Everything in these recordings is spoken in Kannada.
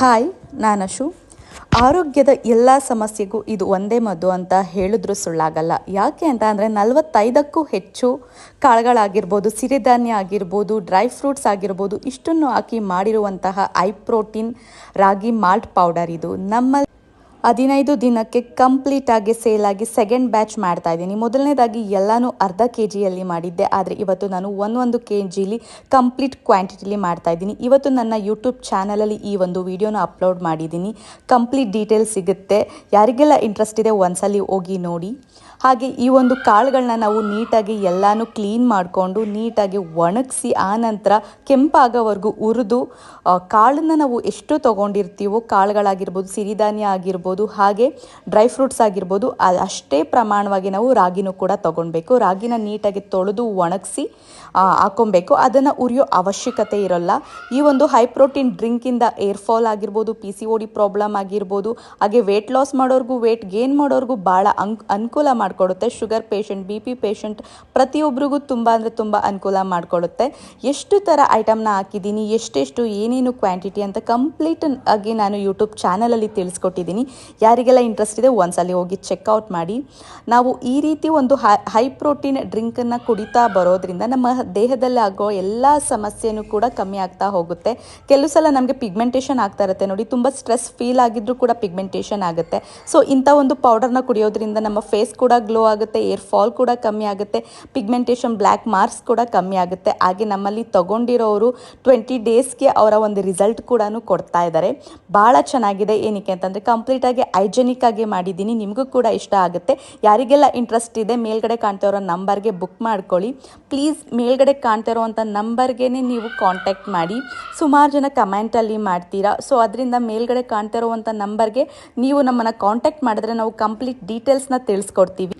ಹಾಯ್ ನಾನು ಅಶು. ಆರೋಗ್ಯದ ಎಲ್ಲ ಸಮಸ್ಯೆಗೂ ಇದು ಒಂದೇ ಮದ್ದು ಅಂತ ಹೇಳಿದ್ರೂ ಸುಳ್ಳಾಗಲ್ಲ. ಯಾಕೆ ಅಂತ ಅಂದರೆ 45ಕ್ಕೂ ಹೆಚ್ಚು ಕಾಳುಗಳಾಗಿರ್ಬೋದು, ಸಿರಿಧಾನ್ಯ ಆಗಿರ್ಬೋದು, ಡ್ರೈ ಫ್ರೂಟ್ಸ್ ಆಗಿರ್ಬೋದು, ಇಷ್ಟನ್ನು ಹಾಕಿ ಮಾಡಿರುವಂತಹ ಹೈ ಪ್ರೋಟೀನ್ ರಾಗಿ ಮಾಲ್ಟ್ ಪೌಡರ್ ಇದು. ನಮ್ಮ 15 ದಿನಕ್ಕೆ ಕಂಪ್ಲೀಟಾಗಿ ಸೇಲಾಗಿ ಸೆಕೆಂಡ್ ಬ್ಯಾಚ್ ಮಾಡ್ತಾ ಇದ್ದೀನಿ. ಮೊದಲನೇದಾಗಿ ಎಲ್ಲನೂ ಅರ್ಧ KGಯಲ್ಲಿ ಮಾಡಿದ್ದೆ, ಆದರೆ ಇವತ್ತು ನಾನು 1 KGಲಿ ಕಂಪ್ಲೀಟ್ ಕ್ವಾಂಟಿಟಿಲಿ ಮಾಡ್ತಾ ಇದ್ದೀನಿ. ಇವತ್ತು ನನ್ನ ಯೂಟ್ಯೂಬ್ ಚಾನಲಲ್ಲಿ ಈ ಒಂದು ವಿಡಿಯೋನ ಅಪ್ಲೋಡ್ ಮಾಡಿದ್ದೀನಿ. ಕಂಪ್ಲೀಟ್ ಡೀಟೇಲ್ಸ್ ಸಿಗುತ್ತೆ. ಯಾರಿಗೆಲ್ಲ ಇಂಟ್ರೆಸ್ಟ್ ಇದೆ ಒಂದ್ಸಲಿ ಹೋಗಿ ನೋಡಿ. ಹಾಗೆ ಈ ಒಂದು ಕಾಳುಗಳನ್ನ ನಾವು ನೀಟಾಗಿ ಎಲ್ಲನೂ ಕ್ಲೀನ್ ಮಾಡಿಕೊಂಡು ನೀಟಾಗಿ ಒಣಗಿಸಿ ಆನಂತರ ಕೆಂಪಾಗೋವರೆಗೂ ಹುರಿದು ಕಾಳನ್ನು ನಾವು ಎಷ್ಟು ತೊಗೊಂಡಿರ್ತೀವೋ, ಕಾಳುಗಳಾಗಿರ್ಬೋದು, ಸಿರಿಧಾನ್ಯ ಆಗಿರ್ಬೋದು, ಹಾಗೆ ಡ್ರೈ ಫ್ರೂಟ್ಸ್ ಆಗಿರ್ಬೋದು, ಅಷ್ಟೇ ಪ್ರಮಾಣವಾಗಿ ನಾವು ರಾಗಿನೂ ಕೂಡ ತೊಗೊಳ್ಬೇಕು. ರಾಗಿನ ನೀಟಾಗಿ ತೊಳೆದು ಒಣಗಿಸಿ ಹಾಕೊಬೇಕು. ಅದನ್ನು ಉರಿಯೋ ಅವಶ್ಯಕತೆ ಇರೋಲ್ಲ. ಈ ಒಂದು ಹೈ ಪ್ರೋಟೀನ್ ಡ್ರಿಂಕಿಂದ ಏರ್ ಫಾಲ್ ಆಗಿರ್ಬೋದು, PCOD ಪ್ರಾಬ್ಲಮ್ ಆಗಿರ್ಬೋದು, ಹಾಗೆ ವೇಟ್ ಲಾಸ್ ಮಾಡೋರ್ಗೂ ವೇಟ್ ಗೇನ್ ಮಾಡೋರ್ಗೂ ಭಾಳ ಅನುಕೂಲ ಮಾಡಿಕೊಡುತ್ತೆ. ಶುಗರ್ ಪೇಷಂಟ್, BP ಪೇಷಂಟ್ ಪ್ರತಿಯೊಬ್ಬರಿಗೂ ತುಂಬ ಅಂದರೆ ತುಂಬ ಅನುಕೂಲ ಮಾಡಿಕೊಡುತ್ತೆ. ಎಷ್ಟು ಥರ ಐಟಮ್ನ ಹಾಕಿದ್ದೀನಿ, ಎಷ್ಟೆಷ್ಟು ಏನೇನು ಕ್ವಾಂಟಿಟಿ ಅಂತ ಕಂಪ್ಲೀಟ್ ಆಗಿ ನಾನು ಯೂಟ್ಯೂಬ್ ಚಾನಲಲ್ಲಿ ತಿಳಿಸ್ಕೊಟ್ಟಿದ್ದೀನಿ. ಯಾರಿಗೆಲ್ಲ ಇಂಟ್ರೆಸ್ಟ್ ಇದೆ ಒಂದ್ಸಲಿ ಹೋಗಿ ಚೆಕ್ಔಟ್ ಮಾಡಿ. ನಾವು ಈ ರೀತಿ ಒಂದು ಹೈ ಪ್ರೋಟೀನ್ ಡ್ರಿಂಕನ್ನು ಕುಡಿತಾ ಬರೋದ್ರಿಂದ ನಮ್ಮ ದೇಹದಲ್ಲಿ ಆಗೋ ಎಲ್ಲ ಸಮಸ್ಯೆನೂ ಕೂಡ ಕಮ್ಮಿ ಆಗ್ತಾ ಹೋಗುತ್ತೆ. ಕೆಲವು ಸಲ ನಮಗೆ ಪಿಗ್ಮೆಂಟೇಷನ್ ಆಗ್ತಾ ಇರುತ್ತೆ ನೋಡಿ, ತುಂಬ ಸ್ಟ್ರೆಸ್ ಫೀಲ್ ಆಗಿದ್ರೂ ಕೂಡ ಪಿಗ್ಮೆಂಟೇಷನ್ ಆಗುತ್ತೆ. ಸೊ ಇಂಥ ಒಂದು ಪೌಡರ್ನ ಕುಡಿಯೋದ್ರಿಂದ ನಮ್ಮ ಫೇಸ್ ಕೂಡ ಗ್ಲೋ ಆಗುತ್ತೆ, ಏರ್ ಫಾಲ್ ಕೂಡ ಕಮ್ಮಿ ಆಗುತ್ತೆ, ಪಿಗ್ಮೆಂಟೇಷನ್ ಬ್ಲ್ಯಾಕ್ ಮಾರ್ಕ್ಸ್ ಕೂಡ ಕಮ್ಮಿ ಆಗುತ್ತೆ. ಹಾಗೆ ನಮ್ಮಲ್ಲಿ ತಗೊಂಡಿರೋರು 20 ಡೇಸ್ಗೆ ಅವರ ಒಂದು ರಿಸಲ್ಟ್ ಕೂಡ ಕೊಡ್ತಾ ಇದ್ದಾರೆ. ಭಾಳ ಚೆನ್ನಾಗಿದೆ. ಏನಕ್ಕೆ ಅಂತಂದರೆ ಕಂಪ್ಲೀಟಾಗಿ ಹೈಜೆನಿಕ್ ಆಗಿ ಮಾಡಿದ್ದೀನಿ. ನಿಮಗೂ ಕೂಡ ಇಷ್ಟ ಆಗುತ್ತೆ. ಯಾರಿಗೆಲ್ಲ ಇಂಟ್ರೆಸ್ಟ್ ಇದೆ ಮೇಲ್ಗಡೆ ಕಾಣ್ತಾ ಇರೋ ನಂಬರ್ಗೆ ಬುಕ್ ಮಾಡ್ಕೊಳ್ಳಿ ಪ್ಲೀಸ್. ಮೇಲ್ಗಡೆ ಕಾಣ್ತಾ ಇರೋವಂಥ ನಂಬರ್ಗೆ ನೀವು ಕಾಂಟ್ಯಾಕ್ಟ್ ಮಾಡಿ. ಸುಮಾರು ಜನ ಕಮೆಂಟಲ್ಲಿ ಮಾಡ್ತೀರಾ. ಸೊ ಅದರಿಂದ ಮೇಲ್ಗಡೆ ಕಾಣ್ತಾ ಇರೋವಂಥ ನಂಬರ್ಗೆ ನೀವು ನಮ್ಮನ್ನು ಕಾಂಟ್ಯಾಕ್ಟ್ ಮಾಡಿದ್ರೆ ನಾವು ಕಂಪ್ಲೀಟ್ ಡೀಟೇಲ್ಸ್ನ ತಿಳಿಸ್ಕೊಡ್ತೀವಿ.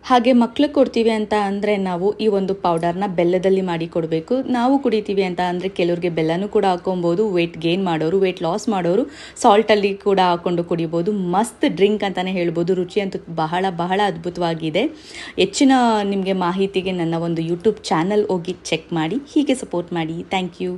ಹಾಗೆ ಮಕ್ಳಿಗೆ ಕೊಡ್ತೀವಿ ಅಂತ ಅಂದರೆ ನಾವು ಈ ಒಂದು ಪೌಡರ್ನ ಬೆಲ್ಲದಲ್ಲಿ ಮಾಡಿ ಕೊಡಬೇಕು. ನಾವು ಕುಡಿತೀವಿ ಅಂತ ಅಂದರೆ ಕೆಲವ್ರಿಗೆ ಬೆಲ್ಲನೂ ಕೂಡ ಹಾಕೊಬೋದು. ವೆಯ್ಟ್ ಗೇನ್ ಮಾಡೋರು, ವೆಯ್ಟ್ ಲಾಸ್ ಮಾಡೋರು ಸಾಲ್ಟಲ್ಲಿ ಕೂಡ ಹಾಕ್ಕೊಂಡು ಕುಡಿಬೋದು. ಮಸ್ತ್ ಡ್ರಿಂಕ್ ಅಂತಲೇ ಹೇಳ್ಬೋದು. ರುಚಿ ಅಂತೂ ಬಹಳ ಬಹಳ ಅದ್ಭುತವಾಗಿದೆ. ಹೆಚ್ಚಿನ ನಿಮಗೆ ಮಾಹಿತಿಗೆ ನನ್ನ ಒಂದು ಯೂಟ್ಯೂಬ್ ಚಾನಲ್ ಹೋಗಿ ಚೆಕ್ ಮಾಡಿ. ಹೀಗೆ ಸಪೋರ್ಟ್ ಮಾಡಿ. Thank you.